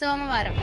సోమవారం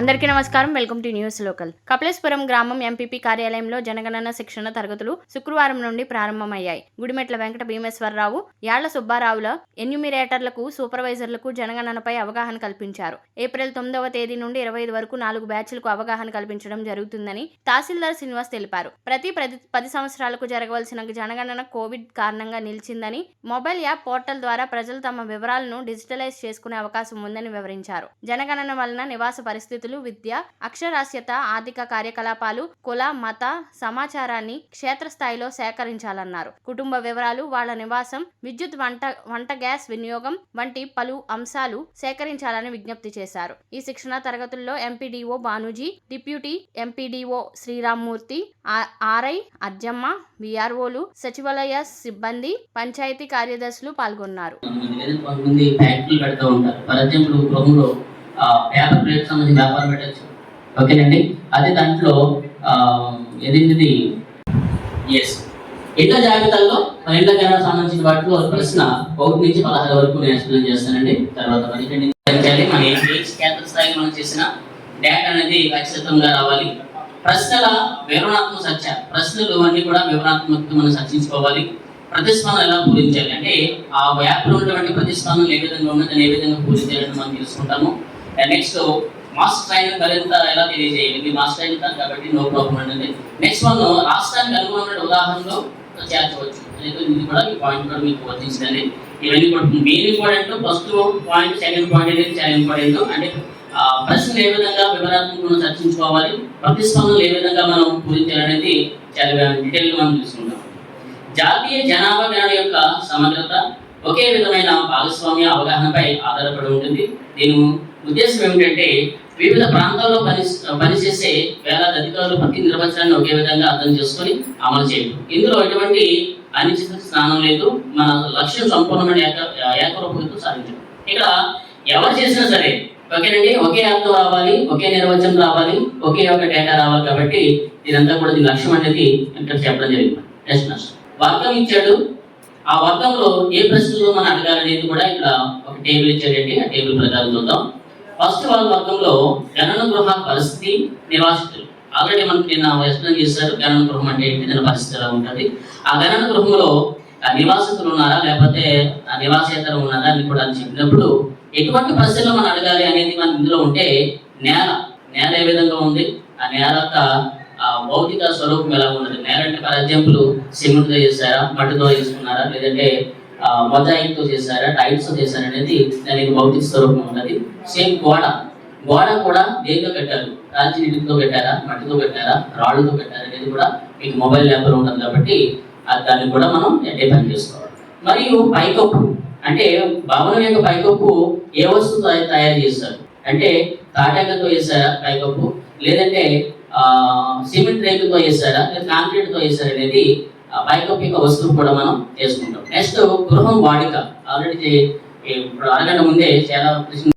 అందరికీ నమస్కారం. Welcome to news local. Kapileswaram గ్రామం ఎంపీపీ కార్యాలయంలో జనగణన శిక్షణ తరగతులు శుక్రవారం నుండి ప్రారంభమయ్యాయి. గుడిమెట్ల వెంకట భీమేశ్వరరావు, యాళ్ల సుబ్బారావుల ఎన్యూమిరేటర్లకు, సూపర్వైజర్లకు జనగణనపై అవగాహన కల్పించారు. ఏప్రిల్ 9వ తేదీ నుండి 25 వరకు 4 బ్యాచ్లకు అవగాహన కల్పించడం జరుగుతుందని తహసీల్దార్ శ్రీనివాస్ తెలిపారు. ప్రతి 10 సంవత్సరాలకు జరగవలసిన జనగణన కోవిడ్ కారణంగా నిలిచిందని, మొబైల్ యాప్ పోర్టల్ ద్వారా ప్రజలు తమ వివరాలను డిజిటలైజ్ చేసుకునే అవకాశం ఉందని వివరించారు. జనగణన వలన నివాస పరిస్థితులు, విద్య, అక్షరాస్యత, ఆర్థిక కార్యకలాపాలు, కుల, మత సమాచారాన్ని క్షేత్రస్థాయిలో సేకరించాలన్నారు. కుటుంబ వివరాలు, వాళ్ల నివాసం, విద్యుత్, వంట గ్యాస్ వినియోగం వంటి పలు అంశాలు సేకరించాలని విజ్ఞప్తి చేశారు. ఈ శిక్షణ తరగతుల్లో ఎంపీడీఓ బానూజీ, deputy MPDO Sriramamurthy, RI Arjamma, విఆర్ఓలు, సచివాలయ సిబ్బంది, పంచాయతీ కార్యదర్శులు పాల్గొన్నారు. పేపర్ ప్లేట్ సంబంధించి వ్యాపారం పెట్టచ్చు. ఓకేనండి. అదే దాంట్లో ఏదేంటిది ఇళ్ల జాబితాల్లో ఇళ్ల గణన సంబంధించిన వాటిలో ప్రశ్న 1 నుంచి 16 వరకు నేను ఎక్స్ప్లెయిన్ చేస్తానండి. తర్వాత మన కేంద్ర స్థాయిలో మనం చేసిన డేటా అనేది ఖచ్చితంగా రావాలి. ప్రశ్నల వివరణాత్మక చర్చ, ప్రశ్నలు అన్ని కూడా వివరణాత్మక మనం చర్చించుకోవాలి. ప్రతిస్పందన ఎలా పూరించాలి అంటే ఆ వ్యాప్లో ఉన్నటువంటి ప్రతిస్పందనలు ఏ విధంగా ఉన్నదని ఏ విధంగా పూరించాలని మనం తెలుసుకుంటాము. నెక్స్ట్ మాస్టర్ ట్రైనింగ్ మరింత ఎలా తెలియజేయాలి. ఇది మాస్టర్ ట్రైనింగ్ కాదు కాబట్టి నో ప్రాబ్లం అండి. నెక్స్ట్ మనం రాష్ట్రానికి అనుగుణమైన ఉదాహరణలో చేర్చవచ్చు. ఇది కూడా ఈ పాయింట్ కూడా మీకు వర్తించండి. ఇవన్నీ కూడా main important. First point, second point అనేది చాలా ఇంపార్టెంట్. అంటే ప్రశ్నలు ఏ విధంగా వివరాత్మకంగా చర్చించుకోవాలి, ప్రతిస్పందనలు ఏ విధంగా మనం పూరించాలనేది చాలా డీటెయిల్గా మనం తెలుసుకుంటాం. జాతీయ జనాభా గణన యొక్క సమగ్రత ఒకే విధమైన భాగస్వామ్య అవగాహనపై ఆధారపడి ఉంటుంది. దీని ఉద్దేశం ఏమిటంటే వివిధ ప్రాంతాల్లో పనిచేసే వేలాది అధికారులు ప్రతి నిర్వచనాన్ని ఒకే విధంగా అర్థం చేసుకొని అమలు చేయడం. ఇందులో ఎటువంటి అనిశ్చిత స్థానం లేదు. మన లక్ష్యం సంపూర్ణమైన ఏకరూపంతో సాధించడం. ఇక్కడ ఎవరు చేసినా సరే ఓకేనండి, ఒకే అర్థం రావాలి, ఒకే నిర్వచనం రావాలి, ఒకే ఒక డేటా రావాలి. కాబట్టి ఇదంతా కూడా దీని లక్ష్యం అనేది ఇక్కడ చెప్పడం జరిగింది. నెక్స్ట్ వర్గం ఇచ్చాడు. ఆ వర్గంలో ఏ ప్రశ్నలు మనం అడగాలనేది కూడా ఇక్కడ ఒక టేబుల్ ఇచ్చాడండి. ఆ టేబుల్ ప్రకారం చూద్దాం. ఫస్ట్ వర్గంలో గణన గృహ పరిస్థితి, నివాసితులు. ఆల్రెడీ మనకి నిన్న ఎక్స్ప్లెయిన్ చేశారు గణన గృహం అంటే ఏంటి, దాని పరిస్థితి ఎలా ఉంటుంది. ఆ గణన గృహంలో నివాసితులు ఉన్నారా లేకపోతే నివాసేతరం ఉన్నారా అని కూడా చెప్పినప్పుడు ఎటువంటి ప్రశ్నలు మనం అడగాలి అనేది మనకి ఇందులో ఉంటే నేల ఏ విధంగా ఉంది, ఆ నేల యొక్క భౌతిక స్వరూపం ఎలా ఉన్నది. నేల అంటే ఫర్ ఎగ్జాంపుల్ సిమెంట్తో చేశారా, మట్టితో చేసుకున్నారా, లేదంటే మొజాయిక్తో చేశారా, టైల్స్తో చేశారా అనేది దానికి భౌతిక స్వరూపం ఉన్నది. సేమ్ గోడ కూడా దేనితో కట్టారు, రాజీ నీటితో కట్టారా, మట్టితో కట్టారా, రాళ్ళతో కట్టారా అనేది కూడా మీకు మొబైల్ యాప్లో ఉంటుంది. కాబట్టి దాన్ని కూడా మనం డిఫైన్ చేసుకోవాలి. మరియు పైకప్పు అంటే భవనం యొక్క పైకప్పు ఏ వస్తువుతో తయారు చేస్తారు అంటే తాటాకతో వేసారా పైకప్పు, లేదంటే సిమెంట్ రేకుతో వేసారా, లేదా కాంక్రీట్తో వేసారా అనేది పైకప్పు యొక్క వస్తువు కూడా మనం చేసుకుంటాం. నెక్స్ట్ గృహం వాడిక. ఆల్రెడీ అరగంట ముందే చాలా